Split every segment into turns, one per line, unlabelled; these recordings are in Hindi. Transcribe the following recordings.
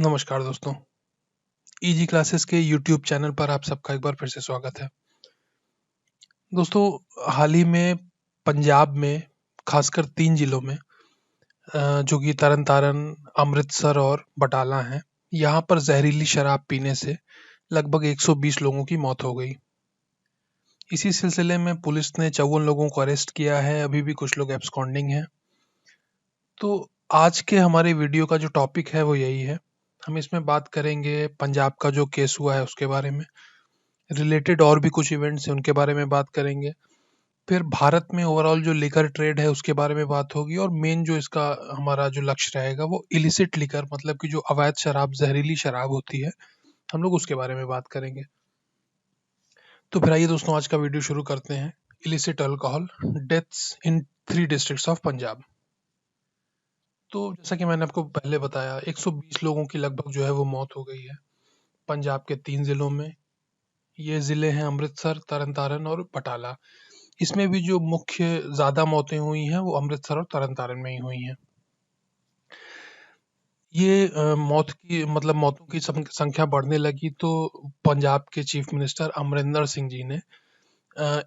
नमस्कार दोस्तों, ईजी क्लासेस के यूट्यूब चैनल पर आप सबका एक बार फिर से स्वागत है। दोस्तों, हाल ही में पंजाब में खासकर 3 जिलों में जो कि तरन तारन, अमृतसर और बटाला हैं, यहाँ पर जहरीली शराब पीने से लगभग 120 लोगों की मौत हो गई। इसी सिलसिले में पुलिस ने 54 लोगों को अरेस्ट किया है, अभी भी कुछ लोग एब्सकॉन्डिंग हैं। तो आज के हमारे वीडियो का जो टॉपिक है वो यही है। हम इसमें बात करेंगे पंजाब का जो केस हुआ है उसके बारे में, रिलेटेड और भी कुछ इवेंट्स हैं उनके बारे में बात करेंगे। फिर भारत में ओवरऑल जो लिकर ट्रेड है उसके बारे में बात होगी, और मेन जो इसका हमारा जो लक्ष्य रहेगा वो इलिसिट लिकर, मतलब कि जो अवैध शराब, जहरीली शराब होती है, हम लोग उसके बारे में बात करेंगे। तो फिर आइए दोस्तों, आज का वीडियो शुरू करते हैं। Illicit alcohol deaths in 3 districts of Punjab. तो जैसा कि मैंने आपको पहले बताया, 120 लोगों की लगभग जो है वो मौत हो गई है पंजाब के 3 जिलों में। ये ज़िले हैं अमृतसर, तरन तारन और बटाला। इसमें भी जो मुख्य ज़्यादा मौतें हुई हैं वो अमृतसर और तरन तारन में ही हुई हैं। ये मौत की मतलब मौतों की संख्या बढ़ने लगी तो पंजाब के चीफ मिनिस्टर अमरिंदर सिंह जी ने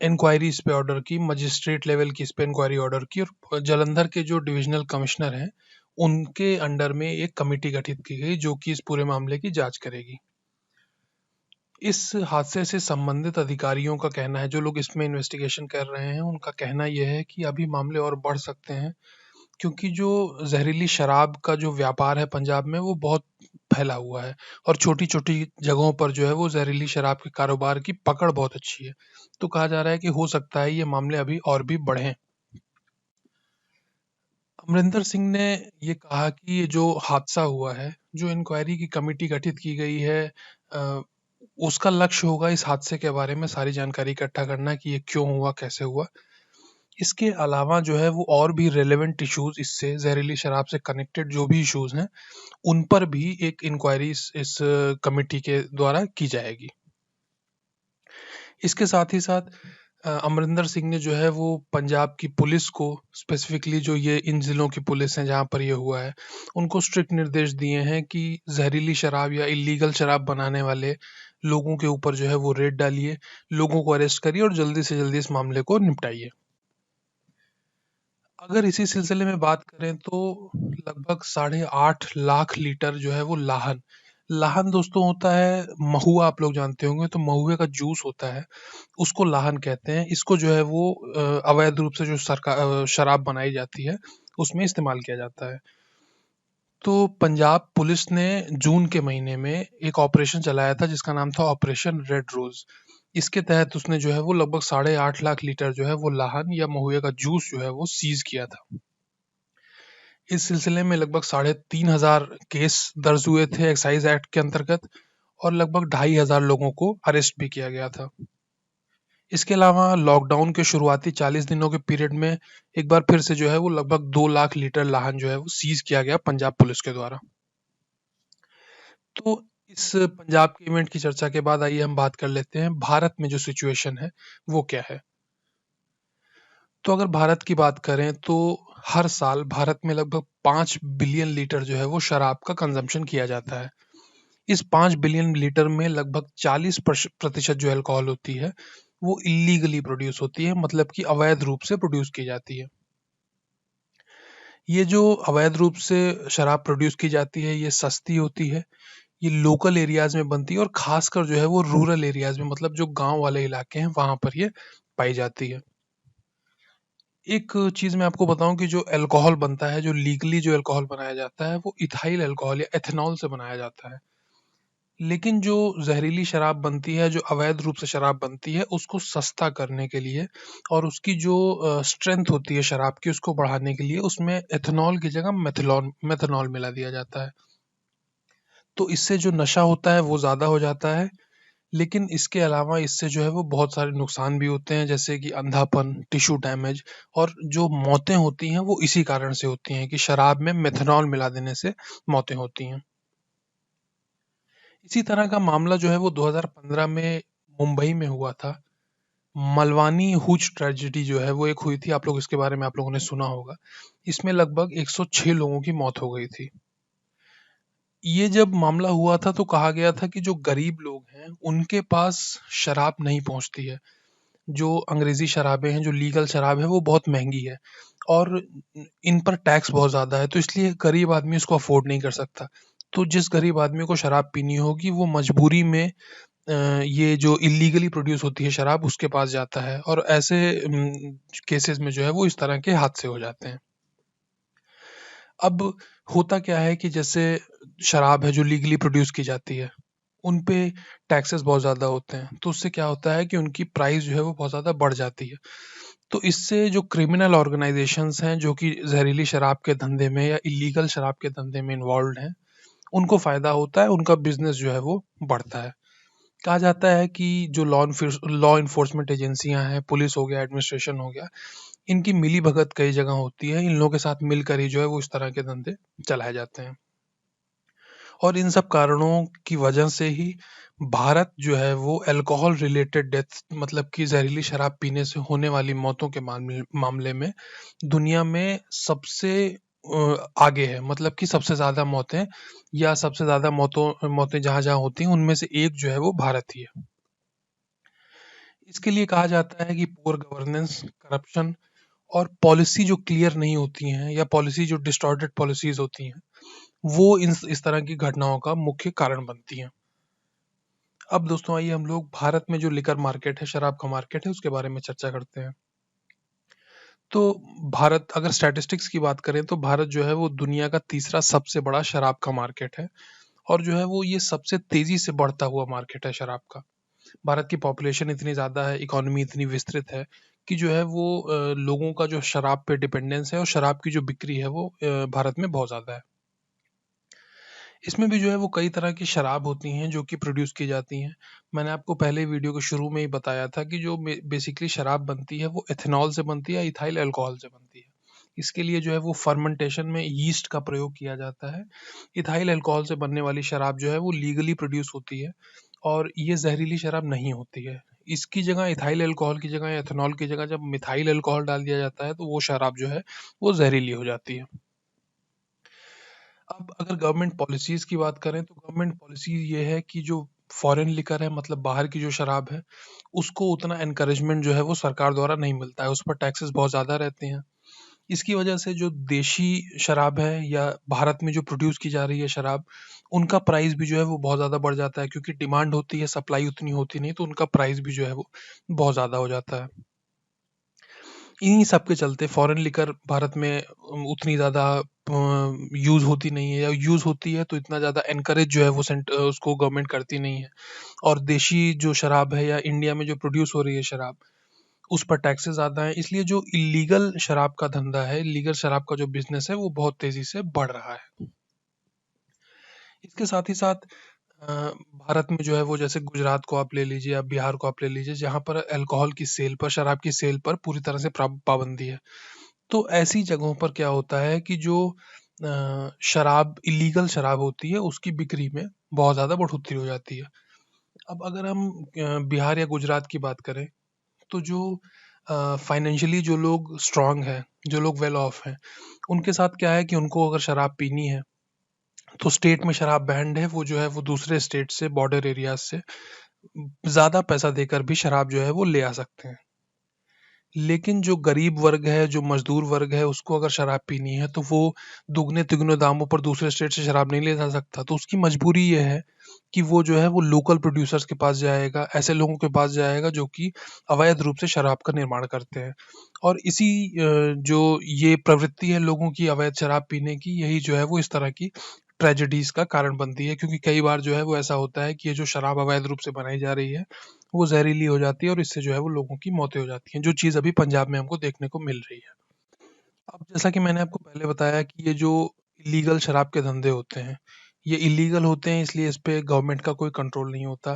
इंक्वायरी इस पे ऑर्डर की, मजिस्ट्रेट लेवल की इस पे इंक्वायरी ऑर्डर की, और जालंधर के जो डिविजनल कमिश्नर हैं उनके अंडर में एक कमेटी गठित की गई जो कि इस पूरे मामले की जांच करेगी। इस हादसे से संबंधित अधिकारियों का कहना है, जो लोग इसमें इन्वेस्टिगेशन कर रहे हैं, उनका कहना यह है कि अभी मामले और बढ़ सकते हैं, क्योंकि जो जहरीली शराब का जो व्यापार है पंजाब में वो बहुत फैला हुआ है, और छोटी-छोटी जगहों पर जो है वो जहरीली शराब के कारोबार की पकड़ बहुत अच्छी है। तो कहा जा रहा है कि हो सकता है ये मामले अभी और भी बढ़ें। अमरिंदर सिंह ने ये कहा कि ये जो हादसा हुआ है, जो इंक्वायरी की कमेटी गठित की गई है, अ, उसका लक्ष्य होगा इस हादसे के बारे में सारी जानकारी इकट्ठा करना कि ये क्यों हुआ, कैसे हुआ। इसके अलावा जो है वो और भी रेलेवेंट इश्यूज़, इससे ज़हरीली शराब से कनेक्टेड जो भी इश्यूज़ हैं, उन पर भी एक इंक्वायरी इस कमेटी के द्वारा की जाएगी। इसके साथ ही साथ अमरिंदर सिंह ने जो है वो पंजाब की पुलिस को, स्पेसिफिकली जो ये इन ज़िलों की पुलिस है जहाँ पर ये हुआ है, उनको स्ट्रिक्ट निर्देश दिए हैं कि जहरीली शराब या इल्लीगल शराब बनाने वाले लोगों के ऊपर जो है वो रेड डालिए, लोगों को अरेस्ट करिए और जल्दी से जल्दी इस मामले को निपटाइए। अगर इसी सिलसिले में बात करें तो लगभग 8.5 लाख लीटर जो है वो लाहन, लाहन दोस्तों होता है महुआ, आप लोग जानते होंगे, तो महुए का जूस होता है, उसको लाहन कहते हैं। इसको जो है वो अवैध रूप से जो शराब बनाई जाती है उसमें इस्तेमाल किया जाता है। तो पंजाब पुलिस ने जून के महीने में एक ऑपरेशन चलाया था जिसका नाम था ऑपरेशन रेड रोज। इसके तहत उसने जो है वो लगभग 8.5 लाख लीटर जो है वो लाहन या महुए का जूस जो है वो सीज किया था। इस सिलसिले में लगभग 3,500 केस दर्ज हुए थे एक्साइज एक्ट के अंतर्गत, और लगभग 2,500 लोगों को अरेस्ट भी किया गया था। इसके अलावा लॉकडाउन के शुरुआती 40 दिनों के पीरियड में एक बार फिर से जो है वो लगभग 2 लाख लीटर लाहन जो है वो सीज किया गया पंजाब पुलिस के द्वारा। तो इस पंजाब के इवेंट की चर्चा के बाद आइए हम बात कर लेते हैं भारत में जो सिचुएशन है वो क्या है। तो अगर भारत की बात करें तो हर साल भारत में लगभग 5 बिलियन लीटर जो है वो शराब का कंजम्पशन किया जाता है। इस 5 बिलियन लीटर में लगभग 40% जो अल्कोहल होती है वो इलीगली प्रोड्यूस होती है, मतलब कि अवैध रूप से प्रोड्यूस की जाती है। ये जो अवैध रूप से शराब प्रोड्यूस की जाती है ये सस्ती होती है, ये लोकल एरियाज में बनती है, और खासकर जो है वो रूरल एरियाज में, मतलब जो गांव वाले इलाके हैं वहां पर ये पाई जाती है। एक चीज मैं आपको बताऊं कि जो अल्कोहल बनता है, जो लीगली जो अल्कोहल बनाया जाता है वो इथाइल अल्कोहल या एथेनॉल से बनाया जाता है। लेकिन जो जहरीली शराब बनती है, जो अवैध रूप से शराब बनती है, उसको सस्ता करने के लिए और उसकी जो स्ट्रेंथ होती है शराब की उसको बढ़ाने के लिए उसमें एथेनॉल की जगह मेथनॉल मिला दिया जाता है। तो इससे जो नशा होता है वो ज़्यादा हो जाता है। लेकिन इसके अलावा इससे जो है वो बहुत सारे नुकसान भी होते हैं, जैसे कि अंधापन, टिश्यू डैमेज, और जो मौतें होती हैं वो इसी कारण से होती हैं कि शराब में मेथनॉल मिला देने से मौतें होती हैं। इसी तरह का मामला जो है वो 2015 में मुंबई में हुआ था। मलवानी हूच ट्रेजेडी जो है वो एक हुई थी, आप लोग इसके बारे में आप लोगों ने सुना होगा। इसमें लगभग 106 लोगों की मौत हो गई थी। ये जब मामला हुआ था तो कहा गया था कि जो गरीब लोग हैं उनके पास शराब नहीं पहुंचती है। जो अंग्रेजी शराबें हैं, जो लीगल शराब है, वो बहुत महंगी है और इन पर टैक्स बहुत ज़्यादा है, तो इसलिए गरीब आदमी इसको अफोर्ड नहीं कर सकता। तो जिस गरीब आदमी को शराब पीनी होगी वो मजबूरी में ये जो इलीगली प्रोड्यूस होती है शराब उसके पास जाता है, और ऐसे केसेस में जो है वो इस तरह के हादसे हो जाते हैं। अब होता क्या है कि जैसे शराब है जो लीगली प्रोड्यूस की जाती है, उन पे टैक्सेस बहुत ज़्यादा होते हैं, तो उससे क्या होता है कि उनकी प्राइस जो है वो बहुत ज़्यादा बढ़ जाती है। तो इससे जो क्रिमिनल ऑर्गेनाइजेशंस हैं जो कि जहरीली शराब के धंधे में या इलीगल शराब के धंधे में इन्वॉल्व हैं, उनको फ़ायदा होता है, उनका बिजनेस जो है वो बढ़ता है। कहा जाता है कि जो लॉ इन्फोर्समेंट एजेंसियां हैं, पुलिस हो गया, एडमिनिस्ट्रेशन हो गया, इनकी मिली भगत कई जगह होती है, इन लोगों के साथ मिलकर ही जो है वो इस तरह के धंधे चलाए जाते हैं। और इन सब कारणों की वजह से ही भारत जो है वो अल्कोहल रिलेटेड डेथ, मतलब कि जहरीली शराब पीने से होने वाली मौतों के मामले मामले में दुनिया में सबसे आगे है। मतलब कि सबसे ज्यादा मौतें या सबसे ज्यादा मौतों मौतें जहां जहां होती हैं उनमें से एक जो है वो भारत ही है। इसके लिए कहा जाता है कि पुअर गवर्नेंस, करप्शन और पॉलिसी जो क्लियर नहीं होती हैं या पॉलिसी जो डिस्टॉर्टेड पॉलिसीज होती हैं, वो इस तरह की घटनाओं का मुख्य कारण बनती हैं। अब दोस्तों आइए हम लोग भारत में जो लिकर मार्केट है, शराब का मार्केट है, उसके बारे में चर्चा करते हैं। तो भारत, अगर स्टैटिस्टिक्स की बात करें तो भारत जो है वो दुनिया का तीसरा सबसे बड़ा शराब का मार्केट है, और जो है वो ये सबसे तेजी से बढ़ता हुआ मार्केट है शराब का। भारत की पॉपुलेशन इतनी ज़्यादा है, इकोनॉमी इतनी विस्तृत है कि जो है वो लोगों का जो शराब पे डिपेंडेंस है और शराब की जो बिक्री है वो भारत में बहुत ज़्यादा है। इसमें भी जो है वो कई तरह की शराब होती हैं जो कि प्रोड्यूस की जाती हैं। मैंने आपको पहले वीडियो के शुरू में ही बताया था कि जो बेसिकली शराब बनती है वो एथेनॉल से बनती है, इथाइल अल्कोहल से बनती है। इसके लिए जो है वो फर्मेंटेशन में यीस्ट का प्रयोग किया जाता है। इथाइल अल्कोहल से बनने वाली शराब जो है वो लीगली प्रोड्यूस होती है और ये जहरीली शराब नहीं होती है। इसकी जगह, इथाइल अल्कोहल की जगह, एथेनॉल की जगह जब मिथाइल अल्कोहल डाल दिया जाता है तो वो शराब जो है वो जहरीली हो जाती है। अब अगर गवर्नमेंट पॉलिसीज की बात करें तो गवर्नमेंट पॉलिसी ये है कि जो फॉरेन लिकर है, मतलब बाहर की जो शराब है, उसको उतना एनकरेजमेंट जो है वो सरकार द्वारा नहीं मिलता है, उस पर टैक्सेस बहुत ज़्यादा रहते हैं। इसकी वजह से जो देशी शराब है या भारत में जो प्रोड्यूस की जा रही है शराब, उनका प्राइस भी जो है वो बहुत ज़्यादा बढ़ जाता है, क्योंकि डिमांड होती है, सप्लाई उतनी होती नहीं, तो उनका प्राइस भी जो है वो बहुत ज़्यादा हो जाता है। इन्हीं सब के चलते फॉरेन लिकर भारत में उतनी ज़्यादा यूज़ होती नहीं है, या यूज़ होती है तो इतना ज़्यादा एनकरेज जो है वो उसको गवर्नमेंट करती नहीं है। और देशी जो शराब है या इंडिया में जो प्रोड्यूस हो रही है शराब, उस पर टैक्सेस ज़्यादा हैं, इसलिए जो इलीगल शराब का धंधा है, इलीगल शराब का जो बिजनेस है वो बहुत तेज़ी से बढ़ रहा है। इसके साथ ही साथ भारत में जो है वो, जैसे गुजरात को आप ले लीजिए या बिहार को आप ले लीजिए, जहाँ पर अल्कोहल की सेल पर, शराब की सेल पर पूरी तरह से पाबंदी है। तो ऐसी जगहों पर क्या होता है कि जो शराब, इलीगल शराब होती है, उसकी बिक्री में बहुत ज़्यादा बढ़ोतरी हो जाती है। अब अगर हम बिहार या गुजरात की बात करें तो जो फाइनेंशियली जो लोग स्ट्रांग हैं, जो लोग वेल ऑफ हैं, उनके साथ क्या है कि उनको अगर शराब पीनी है तो स्टेट में शराब बैंड है, वो जो है वो दूसरे स्टेट से, बॉर्डर एरियाज से ज़्यादा पैसा देकर भी शराब जो है वो ले आ सकते हैं। लेकिन जो गरीब वर्ग है, जो मजदूर वर्ग है, उसको अगर शराब पीनी है तो वो दुगने तिगने दामों पर दूसरे स्टेट से शराब नहीं ले जा सकता, तो उसकी मजबूरी ये है कि वो जो है वो लोकल प्रोड्यूसर्स के पास जाएगा, ऐसे लोगों के पास जाएगा जो कि अवैध रूप से शराब का निर्माण करते हैं। और इसी जो ये प्रवृत्ति है लोगों की अवैध शराब पीने की, यही जो है वो इस तरह की ट्रेजेडीज का कारण बनती है, क्योंकि कई बार जो है वो ऐसा होता है कि ये जो शराब अवैध रूप से बनाई जा रही है वो जहरीली हो जाती है और इससे जो है वो लोगों की मौतें हो जाती हैं, जो चीज़ अभी पंजाब में हमको देखने को मिल रही है। अब जैसा कि मैंने आपको पहले बताया कि ये जो इलीगल शराब के धंधे होते हैं, ये इलीगल होते हैं, इसलिए इस पे गवर्नमेंट का कोई कंट्रोल नहीं होता।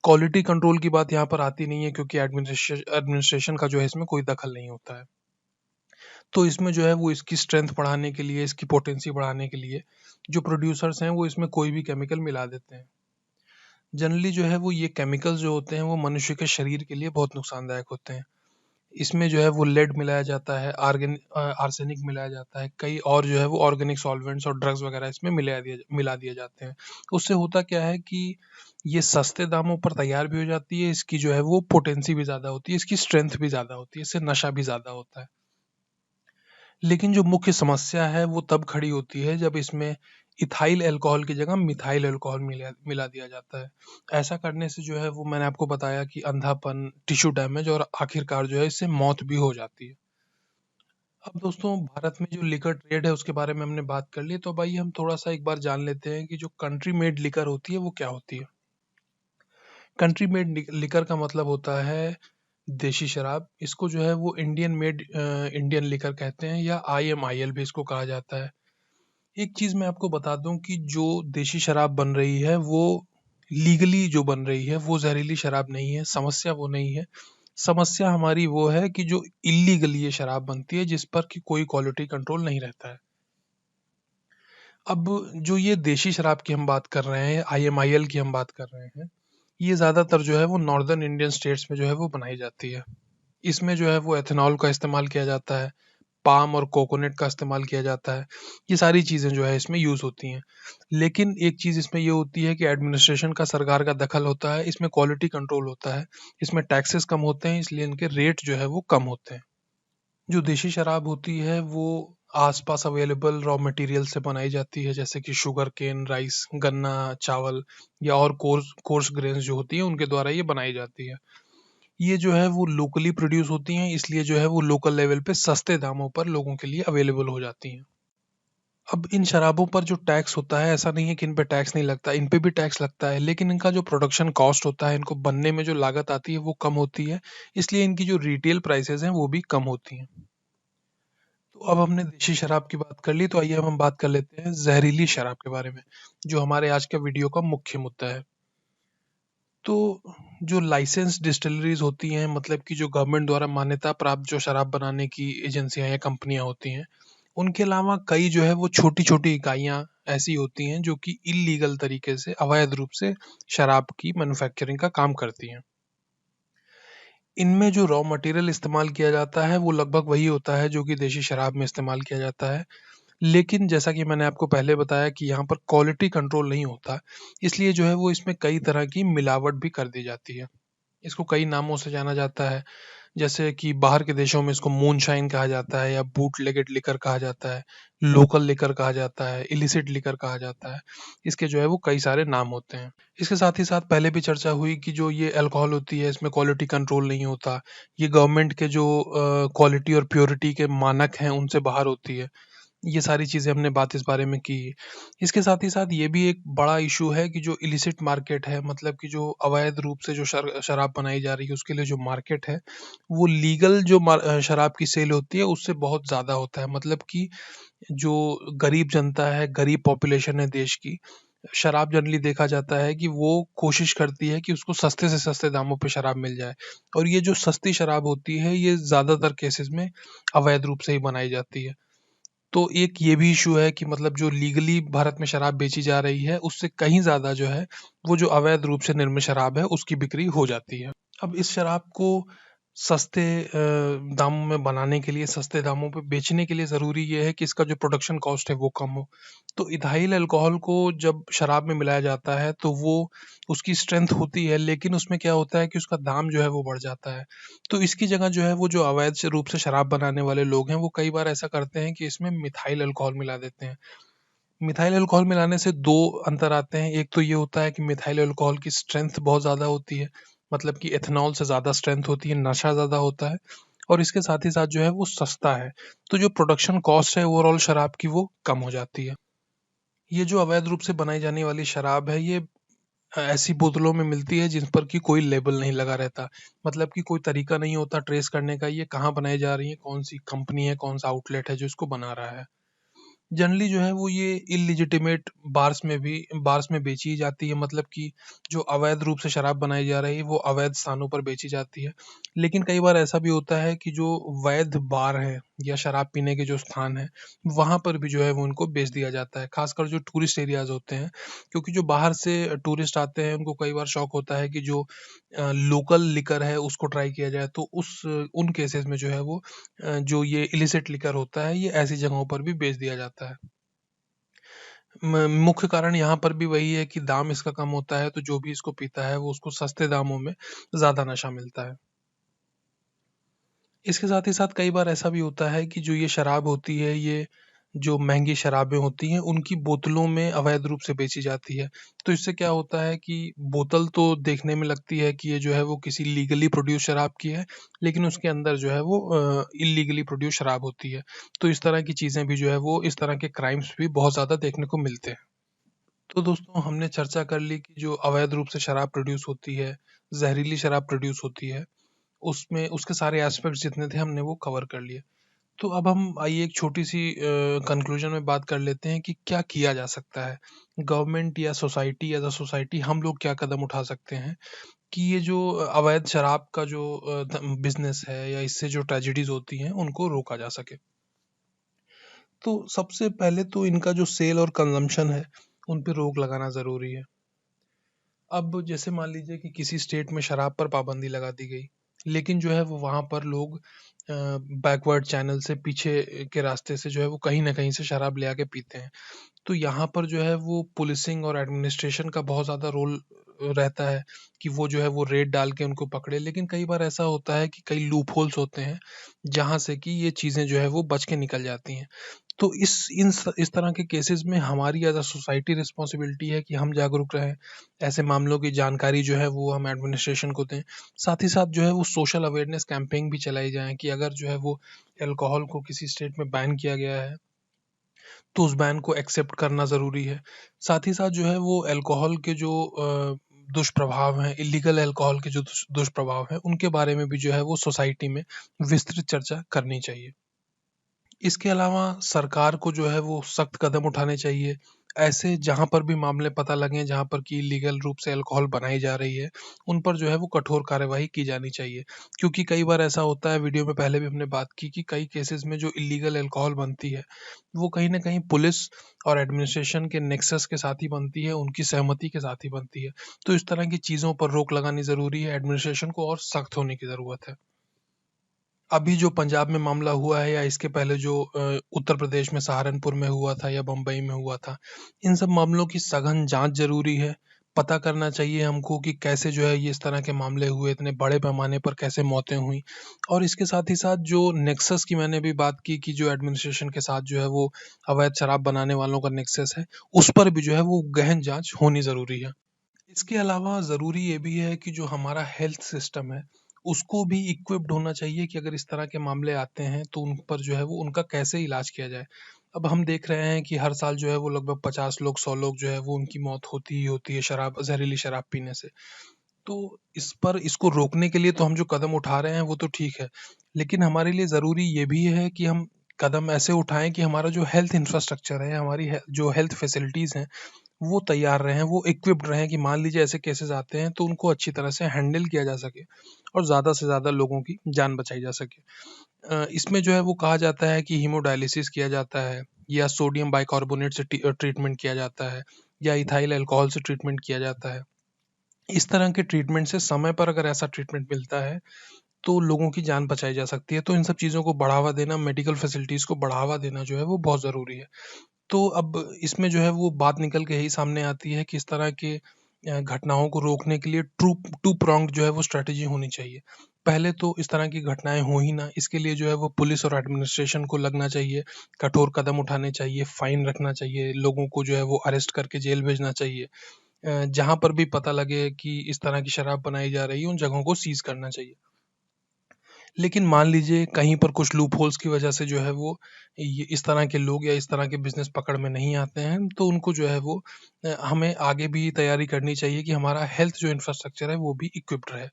क्वालिटी कंट्रोल की बात यहाँ पर आती नहीं है, क्योंकि एडमिनिस्ट्रेशन का जो है इसमें कोई दखल नहीं होता है। तो इसमें जो है वो इसकी स्ट्रेंथ बढ़ाने के लिए, इसकी पोटेंसी बढ़ाने के लिए जो प्रोड्यूसर्स हैं वो इसमें कोई भी केमिकल मिला देते हैं। जनरली जो है वो ये केमिकल्स जो होते हैं वो मनुष्य के शरीर के लिए बहुत नुकसानदायक होते हैं। इसमें जो है वो लेड मिलाया जाता है, आर्सेनिक मिलाया जाता है, कई और जो है वो ऑर्गेनिक सॉल्वेंट्स और ड्रग्स वगैरह इसमें मिला दिए जाते हैं। उससे होता क्या है कि ये सस्ते दामों पर तैयार भी हो जाती है, इसकी जो है वो पोटेंसी भी ज़्यादा होती है, इसकी स्ट्रेंथ भी ज़्यादा होती है, इससे नशा भी ज़्यादा होता है। लेकिन जो मुख्य समस्या है वो तब खड़ी होती है जब इसमें इथाइल अल्कोहल की जगह मिथाइल अल्कोहल मिला दिया जाता है। ऐसा करने से जो है वो मैंने आपको बताया कि अंधापन, टिश्यू डैमेज और आखिरकार जो है इससे मौत भी हो जाती है। अब दोस्तों, भारत में जो लिकर ट्रेड है उसके बारे में हमने बात कर ली, तो अब आइए हम थोड़ा सा एक बार जान लेते हैं कि जो कंट्री मेड लिकर होती है वो क्या होती है। कंट्री मेड लिकर का मतलब होता है देशी शराब। इसको जो है वो इंडियन मेड इंडियन लिकर कहते हैं, या IMIL भी इसको कहा जाता है। एक चीज़ मैं आपको बता दूं कि जो देशी शराब बन रही है वो लीगली जो बन रही है वो जहरीली शराब नहीं है। समस्या वो नहीं है। समस्या हमारी वो है कि जो इल्लीगली ये शराब बनती है जिस पर कि कोई क्वालिटी कंट्रोल नहीं रहता है। अब जो ये देशी शराब की हम बात कर रहे हैं, IMIL की हम बात कर रहे हैं, ये ज़्यादातर जो है वो नॉर्दर्न इंडियन स्टेट्स में जो है वो बनाई जाती है। इसमें जो है वो एथेनॉल का इस्तेमाल किया जाता है, पाम और कोकोनट का इस्तेमाल किया जाता है। ये सारी चीज़ें जो है इसमें यूज़ होती हैं। लेकिन एक चीज़ इसमें ये होती है कि एडमिनिस्ट्रेशन का, सरकार का दखल होता है, इसमें क्वालिटी कंट्रोल होता है, इसमें टैक्सेस कम होते हैं, इसलिए इनके रेट जो है वो कम होते हैं। जो देशी शराब होती है वो आस-पास अवेलेबल रॉ मटेरियल से बनाई जाती है, जैसे कि शुगर केन, राइस, गन्ना, चावल या और कोर्स कोर्स ग्रेन्स जो होती हैं उनके द्वारा ये बनाई जाती है। ये जो है वो लोकली प्रोड्यूस होती हैं, इसलिए जो है वो लोकल लेवल पे सस्ते दामों पर लोगों के लिए अवेलेबल हो जाती हैं। अब इन शराबों पर जो टैक्स होता है, ऐसा नहीं है कि इन पे टैक्स नहीं लगता, इन पे भी टैक्स लगता है, लेकिन इनका जो प्रोडक्शन कॉस्ट होता है, इनको बनने में जो लागत आती है वो कम होती है, इसलिए इनकी जो रिटेल प्राइसेज़ हैं वो भी कम होती हैं। तो अब हमने देशी शराब की बात कर ली, तो आइए अब हम बात कर लेते हैं जहरीली शराब के बारे में, जो हमारे आज के वीडियो का मुख्य मुद्दा है। तो जो लाइसेंस डिस्टिलरीज होती हैं, मतलब कि जो गवर्नमेंट द्वारा मान्यता प्राप्त जो शराब बनाने की एजेंसियां या कंपनियां होती हैं, उनके अलावा कई जो है वो छोटी छोटी इकाइयां ऐसी होती हैं जो कि इलीगल तरीके से, अवैध रूप से शराब की मैन्युफैक्चरिंग का काम करती हैं। इनमें जो रॉ मटेरियल इस्तेमाल किया जाता है वो लगभग वही होता है जो कि देशी शराब में इस्तेमाल किया जाता है। लेकिन जैसा कि मैंने आपको पहले बताया कि यहाँ पर क्वालिटी कंट्रोल नहीं होता, इसलिए जो है वो इसमें कई तरह की मिलावट भी कर दी जाती है। इसको कई नामों से जाना जाता है, जैसे कि बाहर के देशों में इसको मूनशाइन कहा जाता है, या बूटलेगेड लिकर कहा जाता है, लोकल लिकर कहा जाता है, इलिसिट लिकर कहा जाता है। इसके जो है वो कई सारे नाम होते हैं। इसके साथ ही साथ पहले भी चर्चा हुई कि जो ये अल्कोहल होती है इसमें क्वालिटी कंट्रोल नहीं होता। ये गवर्नमेंट के जो क्वालिटी और प्योरिटी के मानक हैं उनसे बाहर होती है। ये सारी चीज़ें हमने बात इस बारे में की। इसके साथ ही साथ ये भी एक बड़ा इश्यू है कि जो इलिसिट मार्केट है, मतलब कि जो अवैध रूप से जो शराब बनाई जा रही है उसके लिए जो मार्केट है, वो लीगल जो शराब की सेल होती है उससे बहुत ज़्यादा होता है। मतलब कि जो गरीब जनता है, गरीब पॉपुलेशन है देश की, शराब जनरली देखा जाता है कि वो कोशिश करती है कि उसको सस्ते से सस्ते दामों पे शराब मिल जाए, और ये जो सस्ती शराब होती है ये ज़्यादातर केसेस में अवैध रूप से ही बनाई जाती है। तो एक ये भी इशू है कि मतलब जो लीगली भारत में शराब बेची जा रही है उससे कहीं ज़्यादा जो है वो जो अवैध रूप से निर्मित शराब है उसकी बिक्री हो जाती है। अब इस शराब को सस्ते दामों में बनाने के लिए, सस्ते दामों पे बेचने के लिए ज़रूरी ये है कि इसका जो प्रोडक्शन कॉस्ट है वो कम हो। तो इथाइल अल्कोहल को जब शराब में मिलाया जाता है तो वो, उसकी स्ट्रेंथ होती है, लेकिन उसमें क्या होता है कि उसका दाम जो है वो बढ़ जाता है। तो इसकी जगह जो है वो जो अवैध से रूप से शराब बनाने वाले लोग हैं वो कई बार ऐसा करते हैं कि इसमें मिथाइल अल्कोहल मिला देते हैं। मिथाइल अल्कोहल मिलाने से 2 अंतर आते हैं। एक तो ये होता है कि मिथाइल अल्कोहल की स्ट्रेंथ बहुत ज़्यादा होती है, मतलब कि एथेनॉल से ज़्यादा स्ट्रेंथ होती है, नशा ज़्यादा होता है, और इसके साथ ही साथ जो है वो सस्ता है। तो जो प्रोडक्शन कॉस्ट है ओवरऑल शराब की वो कम हो जाती है। ये जो अवैध रूप से बनाई जाने वाली शराब है ये ऐसी बोतलों में मिलती है जिन पर कि कोई लेबल नहीं लगा रहता। मतलब कि कोई तरीका नहीं होता ट्रेस करने का ये कहाँ बनाई जा रही है, कौन-सी कंपनी है, कौन-सा आउटलेट है जो इसको बना रहा है। जनरली जो है वो ये इल्लीजिटिमेट बार्स में बेची जाती है, मतलब कि जो अवैध रूप से शराब बनाई जा रही है वो अवैध स्थानों पर बेची जाती है। लेकिन कई बार ऐसा भी होता है कि जो वैध बार है या शराब पीने के जो स्थान है, वहाँ पर भी जो है वो उनको बेच दिया जाता है, खासकर जो टूरिस्ट एरियाज होते हैं। क्योंकि जो बाहर से टूरिस्ट आते हैं उनको कई बार शौक होता है कि जो लोकल लिकर है उसको ट्राई किया जाए, तो उन केसेस में जो है वो जो ये इलिसिट लिकर होता है ये ऐसी जगहों पर भी बेच दिया जाता है। मुख्य कारण यहाँ पर भी वही है कि दाम इसका कम होता है, तो जो भी इसको पीता है वो उसको सस्ते दामों में ज्यादा नशा मिलता है। इसके साथ ही साथ कई बार ऐसा भी होता है कि जो ये शराब होती है, ये जो महंगी शराबें होती हैं उनकी बोतलों में अवैध रूप से बेची जाती है। तो इससे क्या होता है कि बोतल तो देखने में लगती है कि ये जो है वो किसी लीगली प्रोड्यूस शराब की है, लेकिन उसके अंदर जो है वो इलीगली प्रोड्यूस शराब होती है। तो इस तरह की चीजें भी जो है वो, इस तरह के क्राइम्स भी बहुत ज्यादा देखने को मिलते हैं। तो दोस्तों, हमने चर्चा कर ली कि जो अवैध रूप से शराब प्रोड्यूस होती है, जहरीली शराब प्रोड्यूस होती है, उसमें उसके सारे एस्पेक्ट्स जितने थे हमने वो कवर कर लिए। तो अब हम आइए एक छोटी सी कंक्लूजन में बात कर लेते हैं कि क्या किया जा सकता है। गवर्नमेंट या सोसाइटी, एज अ सोसाइटी हम लोग क्या कदम उठा सकते हैं कि ये जो अवैध शराब का जो बिजनेस है या इससे जो ट्रेजेडीज होती हैं उनको रोका जा सके। तो सबसे पहले तो इनका जो सेल और कंजम्पशन है उन पे रोक लगाना जरूरी है। अब जैसे मान लीजिए कि किसी स्टेट में शराब पर पाबंदी लगा दी गई, लेकिन जो है वो वहाँ पर लोग बैकवर्ड चैनल से, पीछे के रास्ते से जो है वो कहीं ना कहीं से शराब ले आके पीते हैं। तो यहाँ पर जो है वो पुलिसिंग और एडमिनिस्ट्रेशन का बहुत ज़्यादा रोल रहता है कि वो जो है वो रेड डाल के उनको पकड़े। लेकिन कई बार ऐसा होता है कि कई लूप होल्स होते हैं जहाँ से कि ये चीज़ें जो है वो बच के निकल जाती हैं। तो इस तरह के केसेस में हमारी एज अ सोसाइटी रिस्पॉन्सिबिलिटी है कि हम जागरूक रहें, ऐसे मामलों की जानकारी जो है वो हम एडमिनिस्ट्रेशन को दें। साथ ही साथ जो है वो सोशल अवेयरनेस कैंपेन भी चलाई जाए कि अगर जो है वो अल्कोहल को किसी स्टेट में बैन किया गया है तो उस बैन को एक्सेप्ट करना ज़रूरी है। साथ ही साथ जो है वो अल्कोहल के जो दुष्प्रभाव हैं, इल्लीगल अल्कोहल के जो दुष्प्रभाव हैं, उनके बारे में भी जो है वो सोसाइटी में विस्तृत चर्चा करनी चाहिए। इसके अलावा सरकार को जो है वो सख्त कदम उठाने चाहिए। ऐसे जहाँ पर भी मामले पता लगें जहाँ पर कि इलीगल रूप से अल्कोहल बनाई जा रही है, उन पर जो है वो कठोर कार्यवाही की जानी चाहिए। क्योंकि कई बार ऐसा होता है, वीडियो में पहले भी हमने बात की कि कई केसेस में जो इलीगल अल्कोहल बनती है, वो कहीं न कहीं पुलिस और एडमिनिस्ट्रेशन के नेक्सस के साथ ही बनती है, उनकी सहमति के साथ ही बनती है। तो इस तरह की चीज़ों पर रोक लगानी ज़रूरी है, एडमिनिस्ट्रेशन को और सख्त होने की ज़रूरत है। अभी जो पंजाब में मामला हुआ है या इसके पहले जो उत्तर प्रदेश में सहारनपुर में हुआ था या बम्बई में हुआ था, इन सब मामलों की सघन जांच ज़रूरी है। पता करना चाहिए हमको कि कैसे जो है ये इस तरह के मामले हुए, इतने बड़े पैमाने पर कैसे मौतें हुई। और इसके साथ ही साथ जो नेक्सस की मैंने भी बात की कि जो एडमिनिस्ट्रेशन के साथ जो है वो अवैध शराब बनाने वालों का नेक्सस है, उस पर भी जो है वो गहन जांच होनी ज़रूरी है। इसके अलावा ज़रूरी ये भी है कि जो हमारा हेल्थ सिस्टम है, उसको भी इक्विप्ड होना चाहिए कि अगर इस तरह के मामले आते हैं, तो उन पर जो है वो उनका कैसे इलाज किया जाए। अब हम देख रहे हैं कि हर साल जो है वो लगभग 50 लोग, 100 लोग जो है वो उनकी मौत होती ही होती है ज़हरीली शराब पीने से। तो इस पर, इसको रोकने के लिए तो हम जो कदम उठा रहे हैं वो तो ठीक है, लेकिन हमारे लिए ज़रूरी ये भी है कि हम कदम ऐसे उठाएँ कि हमारा जो हेल्थ इंफ्रास्ट्रक्चर है, हमारी जो हेल्थ फैसिलिटीज़ हैं, वो तैयार रहें, वो इक्विप्ड रहें कि मान लीजिए ऐसे केसेस आते हैं तो उनको अच्छी तरह से हैंडल किया जा सके और ज़्यादा से ज़्यादा लोगों की जान बचाई जा सके। इसमें जो है वो कहा जाता है कि हीमोडायलिसिस किया जाता है या सोडियम बाइकार्बोनेट से ट्रीटमेंट किया जाता है या इथाइल अल्कोहल से ट्रीटमेंट किया जाता है। इस तरह के ट्रीटमेंट से समय पर अगर ऐसा ट्रीटमेंट मिलता है तो लोगों की जान बचाई जा सकती है। तो इन सब चीज़ों को बढ़ावा देना, मेडिकल फैसिलिटीज़ को बढ़ावा देना जो है वो बहुत ज़रूरी है। तो अब इसमें जो है वो बात निकल के यही सामने आती है कि इस तरह के घटनाओं को रोकने के लिए टू प्रोंग्ड जो है वो स्ट्रैटेजी होनी चाहिए। पहले तो इस तरह की घटनाएँ हो ही ना, इसके लिए जो है वो पुलिस और एडमिनिस्ट्रेशन को लगना चाहिए, कठोर कदम उठाने चाहिए, फाइन रखना चाहिए, लोगों को जो है वो अरेस्ट करके जेल भेजना चाहिए। जहाँ पर भी पता लगे कि इस तरह की शराब बनाई जा रही है, उन जगहों को सीज़ करना चाहिए। लेकिन मान लीजिए कहीं पर कुछ लूप होल्स की वजह से जो है वो ये इस तरह के लोग या इस तरह के बिज़नेस पकड़ में नहीं आते हैं, तो उनको जो है वो हमें आगे भी तैयारी करनी चाहिए कि हमारा हेल्थ जो इंफ्रास्ट्रक्चर है वो भी इक्विप्ड रहे।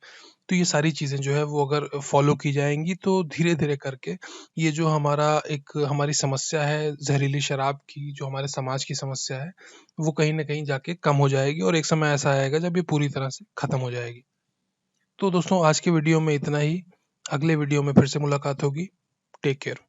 तो ये सारी चीज़ें जो है वो अगर फॉलो की जाएँगी तो धीरे-धीरे करके ये जो हमारा एक हमारी समस्या है ज़हरीली शराब की, जो हमारे समाज की समस्या है, वो कहीं न कहीं जाके कम हो जाएगी और एक समय ऐसा आएगा जब ये पूरी तरह से खत्म हो जाएगी। तो दोस्तों आज की वीडियो में इतना ही। अगले वीडियो में फिर से मुलाकात होगी। Take care.